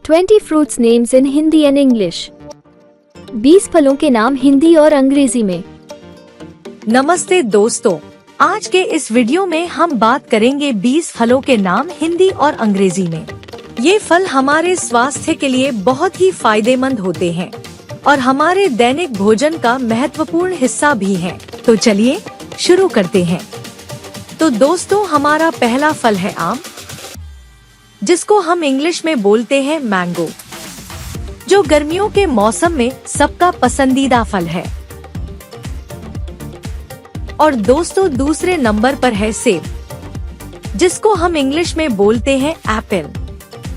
20 fruits names in Hindi and English। 20 फलों के नाम हिंदी और अंग्रेजी में। नमस्ते दोस्तों, आज के इस वीडियो में हम बात करेंगे 20 फलों के नाम हिंदी और अंग्रेजी में। ये फल हमारे स्वास्थ्य के लिए बहुत ही फायदेमंद होते हैं और हमारे दैनिक भोजन का महत्वपूर्ण हिस्सा भी हैं। तो चलिए शुरू करते हैं। तो दोस्तों, हमारा पहला फल है आम, जिसको हम इंग्लिश में बोलते हैं मैंगो, जो गर्मियों के मौसम में सबका पसंदीदा फल है। और दोस्तों, दूसरे नंबर पर है सेब, जिसको हम इंग्लिश में बोलते हैं एप्पल।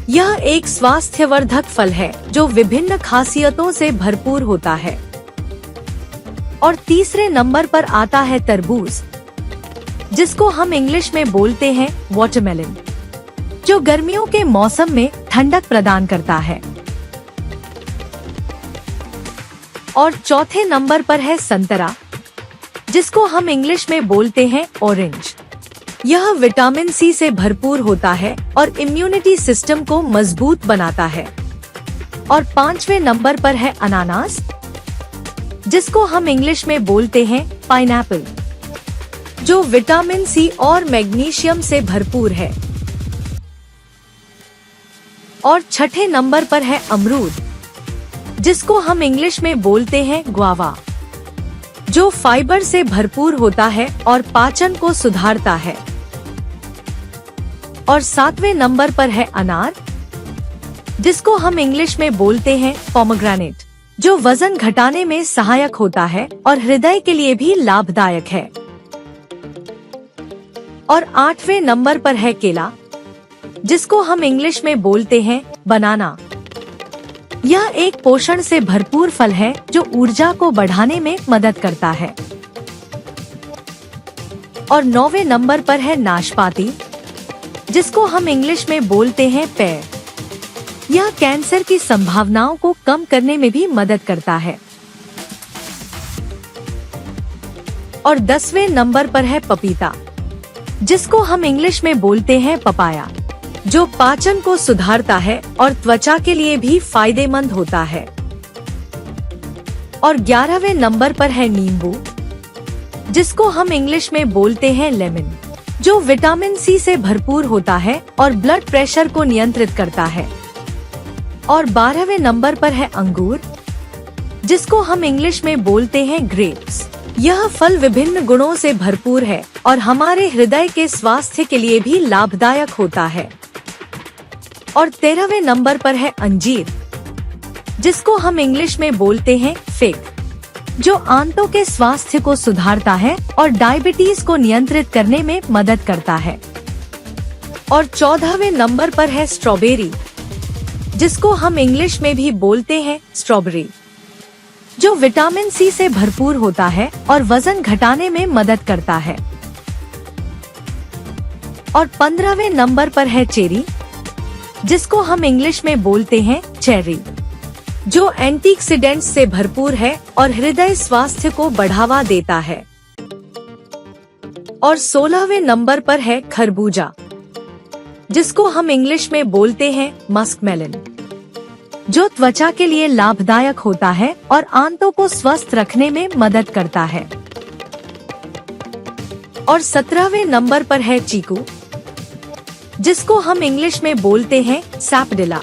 यह एक स्वास्थ्यवर्धक फल है जो विभिन्न खासियतों से भरपूर होता है। और तीसरे नंबर पर आता है तरबूज, जिसको हम इंग्लिश में बोलते हैं वाटरमेलन, जो गर्मियों के मौसम में ठंडक प्रदान करता है। और चौथे नंबर पर है संतरा, जिसको हम इंग्लिश में बोलते हैं ऑरेंज। यह विटामिन सी से भरपूर होता है और इम्यूनिटी सिस्टम को मजबूत बनाता है। और पांचवें नंबर पर है अनानास, जिसको हम इंग्लिश में बोलते हैं पाइनएप्पल, जो विटामिन सी और मैग्नीशियम से भरपूर है। और छठे नंबर पर है अमरूद, जिसको हम इंग्लिश में बोलते हैं ग्वावा, जो फाइबर से भरपूर होता है और पाचन को सुधारता है। और सातवें नंबर पर है अनार, जिसको हम इंग्लिश में बोलते हैं पोमेग्रेनेट, जो वजन घटाने में सहायक होता है और हृदय के लिए भी लाभदायक है। और आठवें नंबर पर है केला, जिसको हम इंग्लिश में बोलते हैं बनाना। यह एक पोषण से भरपूर फल है जो ऊर्जा को बढ़ाने में मदद करता है। और नौवें नंबर पर है नाशपाती, जिसको हम इंग्लिश में बोलते हैं पेयर। यह कैंसर की संभावनाओं को कम करने में भी मदद करता है। और 10वें नंबर पर है पपीता, जिसको हम इंग्लिश में बोलते हैं पपाया, जो पाचन को सुधारता है और त्वचा के लिए भी फायदेमंद होता है। और 11वें नंबर पर है नींबू, जिसको हम इंग्लिश में बोलते हैं लेमन, जो विटामिन सी से भरपूर होता है और ब्लड प्रेशर को नियंत्रित करता है। और 12वें नंबर पर है अंगूर, जिसको हम इंग्लिश में बोलते हैं ग्रेप्स। यह फल विभिन्न गुणों से भरपूर है और हमारे हृदय के स्वास्थ्य के लिए भी लाभदायक होता है। और 13वें नंबर पर है अंजीर, जिसको हम इंग्लिश में बोलते हैं फिग, जो आंतों के स्वास्थ्य को सुधारता है और डायबिटीज को नियंत्रित करने में मदद करता है। और 14वें नंबर पर है स्ट्रॉबेरी, जिसको हम इंग्लिश में भी बोलते हैं स्ट्रॉबेरी, जो विटामिन सी से भरपूर होता है और वजन घटाने में मदद करता है। और 15वें नंबर पर है चेरी, जिसको हम इंग्लिश में बोलते हैं चेरी, जो एंटीऑक्सीडेंट्स से भरपूर है और हृदय स्वास्थ्य को बढ़ावा देता है। और 16वें नंबर पर है खरबूजा, जिसको हम इंग्लिश में बोलते हैं मस्कमेलन, जो त्वचा के लिए लाभदायक होता है और आंतों को स्वस्थ रखने में मदद करता है। और 17वें नंबर पर है चीकू, जिसको हम इंग्लिश में बोलते हैं सैपडिला,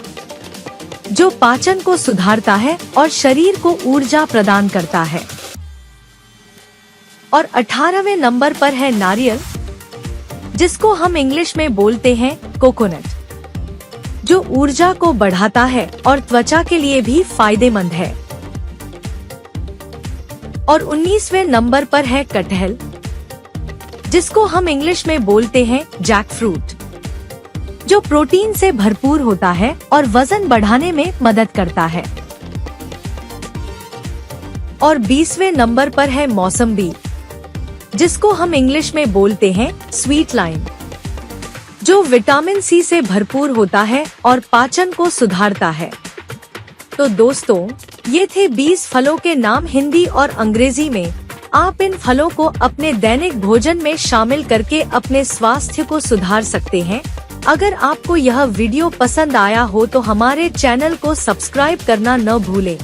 जो पाचन को सुधारता है और शरीर को ऊर्जा प्रदान करता है। और 18वें नंबर पर है नारियल, जिसको हम इंग्लिश में बोलते हैं कोकोनट, जो ऊर्जा को बढ़ाता है और त्वचा के लिए भी फायदेमंद है। और 19वें नंबर पर है कटहल, जिसको हम इंग्लिश में बोलते हैं जैक फ्रूट, जो प्रोटीन से भरपूर होता है और वजन बढ़ाने में मदद करता है। और 20वें नंबर पर है मौसम्बी, जिसको हम इंग्लिश में बोलते हैं स्वीट लाइम, जो विटामिन सी से भरपूर होता है और पाचन को सुधारता है। तो दोस्तों, ये थे 20 फलों के नाम हिंदी और अंग्रेजी में। आप इन फलों को अपने दैनिक भोजन में शामिल करके अपने स्वास्थ्य को सुधार सकते हैं अगर आपको यह वीडियो पसंद आया हो तो हमारे चैनल को सब्सक्राइब करना न भूलें।